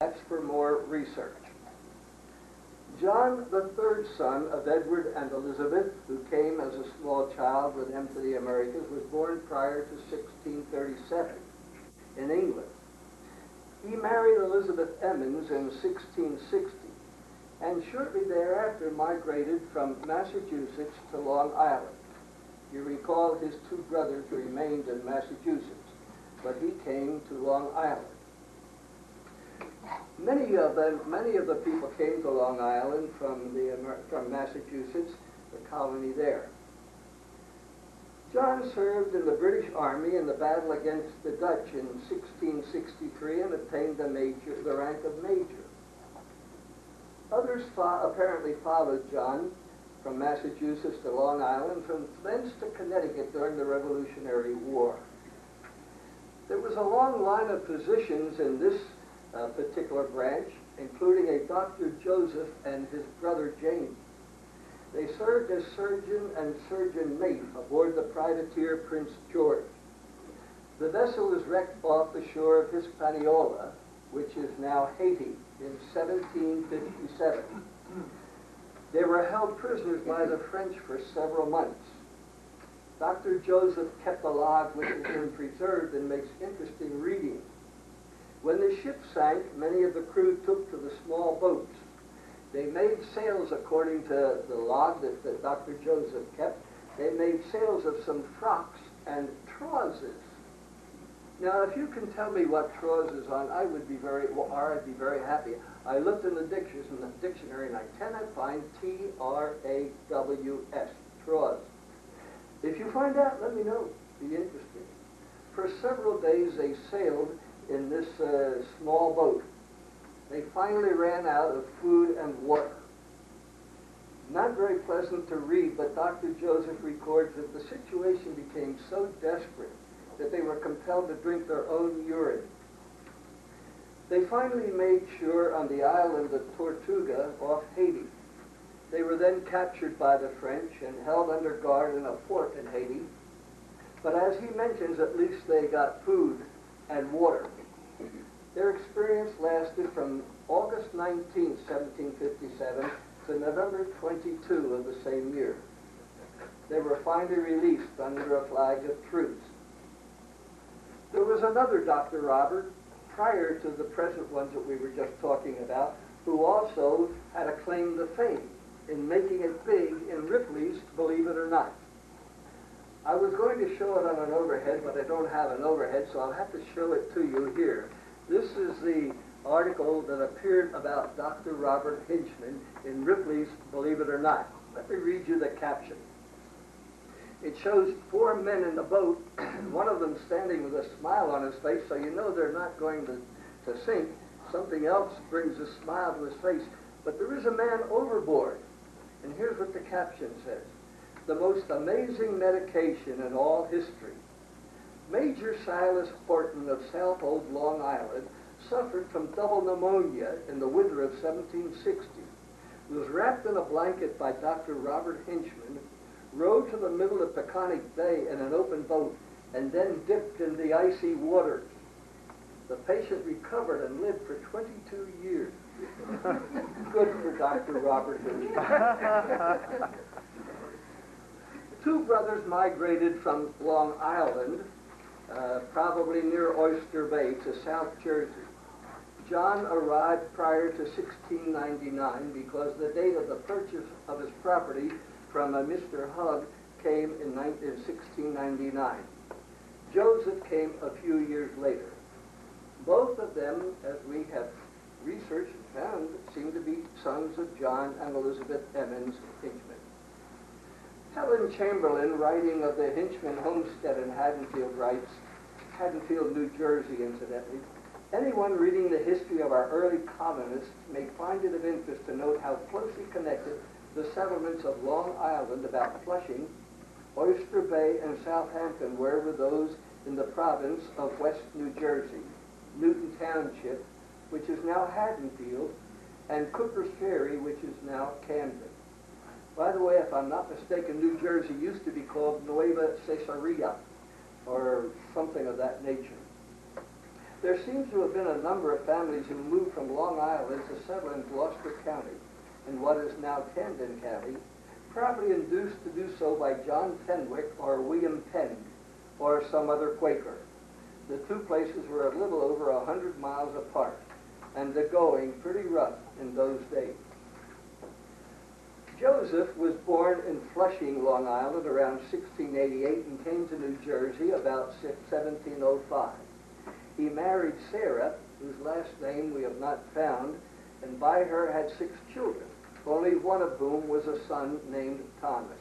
That's for more research. John, the third son of Edward and Elizabeth, who came as a small child with them to the Americas, was born prior to 1637 in England. He married Elizabeth Emmons in 1660, and shortly thereafter migrated from Massachusetts to Long Island. You recall his two brothers remained in Massachusetts, but he came to Long Island. Many of the people came to Long Island from Massachusetts, the colony there. John served in the British Army in the battle against the Dutch in 1663 and obtained the rank of major. Others apparently followed John from Massachusetts to Long Island, from thence to Connecticut during the Revolutionary War. There was a long line of physicians in this particular branch, including a Dr. Joseph and his brother James. They served as surgeon and surgeon mate aboard the privateer Prince George. The vessel was wrecked off the shore of Hispaniola, which is now Haiti, in 1757. They were held prisoners by the French for several months. Dr. Joseph kept a log which has been preserved and makes interesting reading. When the ship sank, many of the crew took to the small boats. They made sails, according to the log that Dr. Joseph kept. They made sails of some frocks and trousers. Now, if you can tell me what trousers are, I'd be very happy. I looked in the dictionary, and I cannot find T-R-A-W-S, trousers. If you find out, let me know. Be interesting. For several days, they sailed in this small boat. They finally ran out of food and water. Not very pleasant to read, but Dr. Joseph records that the situation became so desperate that they were compelled to drink their own urine. They finally made shore on the island of Tortuga off Haiti. They were then captured by the French and held under guard in a fort in Haiti. But as he mentions, at least they got food and water. Their experience lasted from August 19, 1757 to November 22 of the same year. They were finally released under a flag of truce. There was another Dr. Robert, prior to the present ones that we were just talking about, who also had a claim to fame in making it big in Ripley's, believe it or not. I was going to show it on an overhead, but I don't have an overhead, so I'll have to show it to you here. This is the article that appeared about Dr. Robert Hinchman in Ripley's, believe it or not. Let me read you the caption. It shows four men in the boat, one of them standing with a smile on his face, so you know they're not going to sink. Something else brings a smile to his face. But there is a man overboard. And here's what the caption says. The most amazing medication in all history. Major Silas Horton of Southold, Long Island, suffered from double pneumonia in the winter of 1760. He was wrapped in a blanket by Dr. Robert Hinchman, rowed to the middle of Peconic Bay in an open boat, and then dipped in the icy waters. The patient recovered and lived for 22 years. Good for Dr. Robert Hinchman. Two brothers migrated from Long Island, probably near Oyster Bay, to South Jersey. John arrived prior to 1699 because the date of the purchase of his property from a Mr. Hugg came in 1699. Joseph came a few years later. Both of them, as we have researched and found, seem to be sons of John and Elizabeth Emmons Hinchman. Helen Chamberlain, writing of the Hinchman homestead in Haddonfield, writes, Haddonfield, New Jersey, incidentally, anyone reading the history of our early colonists may find it of interest to note how closely connected the settlements of Long Island about Flushing, Oyster Bay, and Southampton were with those in the province of West New Jersey, Newton Township, which is now Haddonfield, and Cooper's Ferry, which is now Camden. By the way, if I'm not mistaken, New Jersey used to be called Nueva Caesarea, or something of that nature. There seems to have been a number of families who moved from Long Island to settle in Gloucester County, in what is now Camden County, probably induced to do so by John Fenwick or William Penn, or some other Quaker. The two places were a little over 100 miles apart, and the going pretty rough in those days. Joseph was born in Flushing, Long Island, around 1688 and came to New Jersey about 1705. He married Sarah, whose last name we have not found, and by her had 6 children, only one of whom was a son named Thomas.